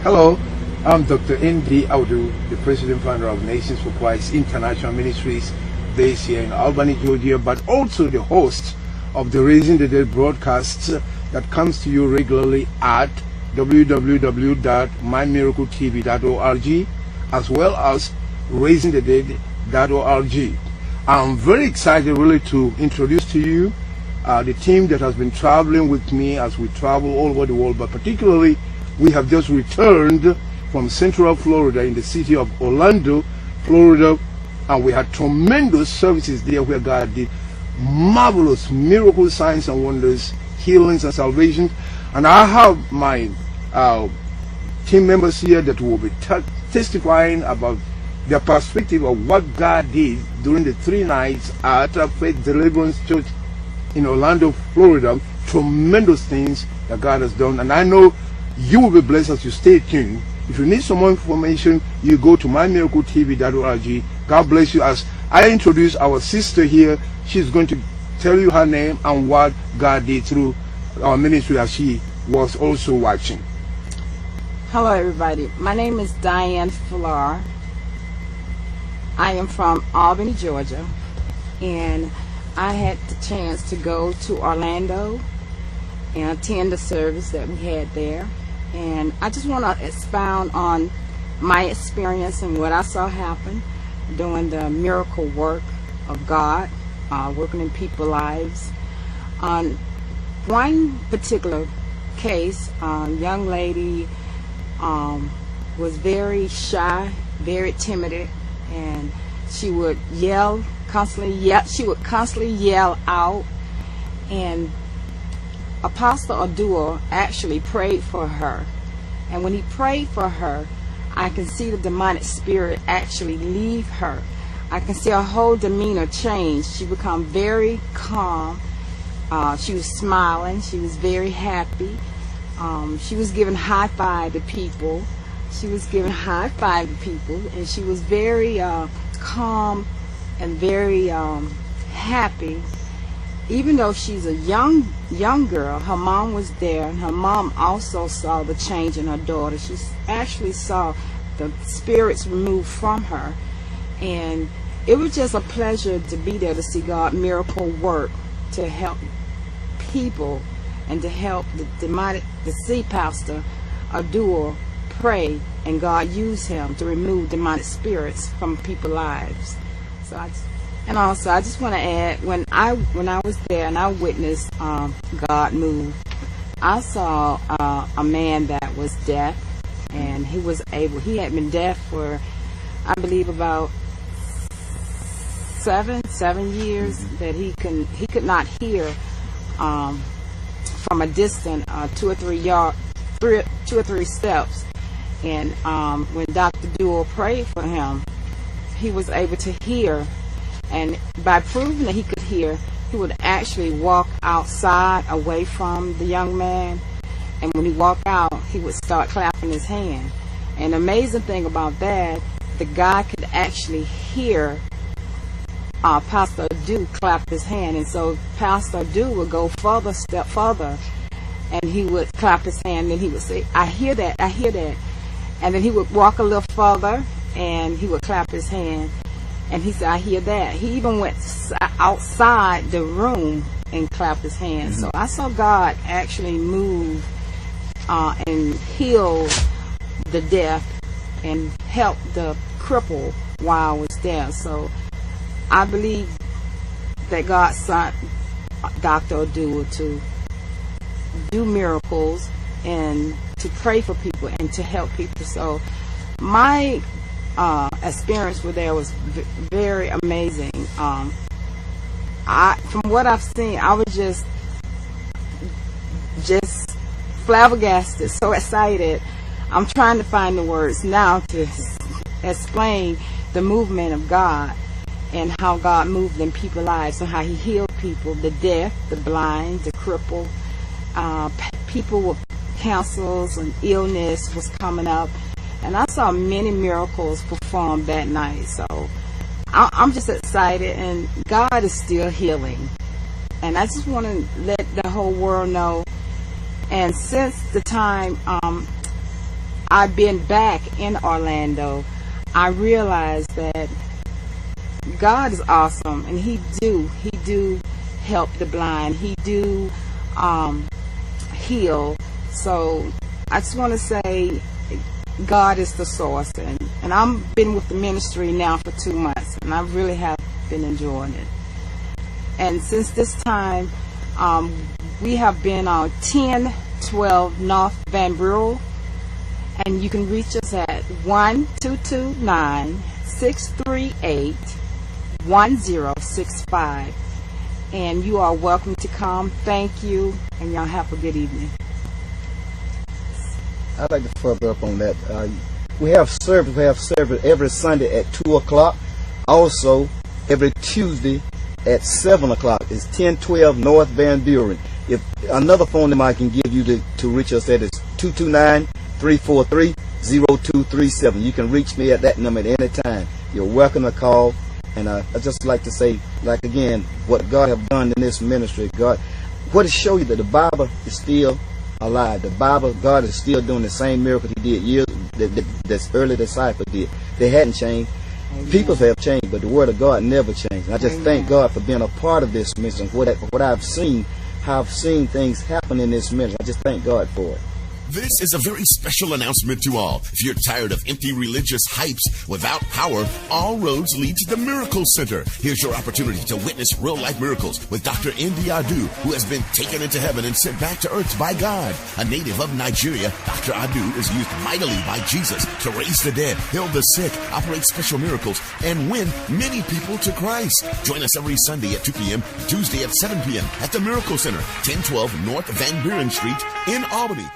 Hello, I'm Dr. N.D. AUDU, the President Founder of Nations for Christ International Ministries based here in Albany, Georgia, but also the host of the Raising the Dead broadcasts that comes to you regularly at www.mymiracletv.org as well as raisingthedead.org. I'm very excited really to introduce to you the team that has been traveling with me as we travel all over the world, but particularly we have just returned from Central Florida in the city of Orlando, Florida, and we had tremendous services there where God did marvelous miracles, signs and wonders, healings and salvations. And I have my team members here that will be testifying about their perspective of what God did during the 3 nights at Faith Deliverance Church in Orlando, Florida. Tremendous things that God has done, and I know you will be blessed as you stay tuned. If you need some more information, you go to mymiracletv.org. God bless you as I introduce our sister here. She's going to tell you her name and what God did through our ministry as she was also watching. Hello everybody, my name is Diane. I am from Albany, Georgia, and I had the chance to go to Orlando and attend the service that we had there. And I just want to expound on my experience and what I saw happen doing the miracle work of God, working in people's lives. On one particular case, young lady was very shy, very timid, and she would constantly yell out, and Apostle AUDU actually prayed for her, and when he prayed for her, I can see the demonic spirit actually leave her. I can see her whole demeanor change. She become very calm. She was smiling. She was very happy. She was giving high five to people. And she was very calm and very happy. Even though she's a young girl, her mom was there, and her mom also saw the change in her daughter. She actually saw the spirits removed from her, and it was just a pleasure to be there to see God miracle work to help people and to help the sea pastor AUDU pray, and God used him to remove demonic spirits from people's lives. So I just want to add, when I was there and I witnessed God move, I saw a man that was deaf, and he had been deaf for, I believe, about seven years, that he could not hear from a distance, 2 or 3 steps. And when Dr. AUDU prayed for him, he was able to hear. And by proving that he could hear, he would actually walk outside away from the young man. And when he walked out, he would start clapping his hand. And the amazing thing about that, the guy could actually hear Pastor AUDU clap his hand. And so Pastor AUDU would go step further, and he would clap his hand, and he would say, "I hear that, I hear that." And then he would walk a little further, and he would clap his hand. And he said, "I hear that." He even went outside the room and clapped his hands. So I saw God actually move and heal the deaf and help the cripple while I was there. So I believe that God sent Dr. AUDU to do miracles and to pray for people and to help people. So my experience with there was very amazing. From what I've seen, I was just flabbergasted, so excited. I'm trying to find the words now to explain the movement of God and how God moved in people's lives and how he healed people, the deaf, the blind, the crippled, people with cancers and illness was coming up. And I saw many miracles performed that night. So I'm just excited, and God is still healing. And I just want to let the whole world know. And since the time I've been back in Orlando, I realized that God is awesome, and He do help the blind. He do heal. So I just want to say God is the source, and I've been with the ministry now for 2 months, and I really have been enjoying it. And since this time, we have been on 1012 North Van Buren, and you can reach us at 1-229-638-1065. And you are welcome to come. Thank you, and y'all have a good evening. I'd like to further up on that. We have service every Sunday at 2 o'clock. Also, every Tuesday at 7 o'clock. It's 1012 North Van Buren. If another phone number I can give you to reach us at is 229-343-0237. You can reach me at that number at any time. You're welcome to call. And I'd just like to say, like again, what God have done in this ministry. God, what to show you that the Bible is still alive. The Bible, God is still doing the same miracle He did years that early disciples did. They hadn't changed. Amen. People have changed, but the Word of God never changed. And I just thank God for being a part of this ministry. What I've seen, how I've seen things happen in this ministry. I just thank God for it. This is a very special announcement to all. If you're tired of empty religious hypes without power, all roads lead to the Miracle Center. Here's your opportunity to witness real-life miracles with Dr. AUDU, who has been taken into heaven and sent back to earth by God. A native of Nigeria, Dr. AUDU is used mightily by Jesus to raise the dead, heal the sick, operate special miracles, and win many people to Christ. Join us every Sunday at 2 p.m., Tuesday at 7 p.m. at the Miracle Center, 1012 North Van Buren Street in Albany.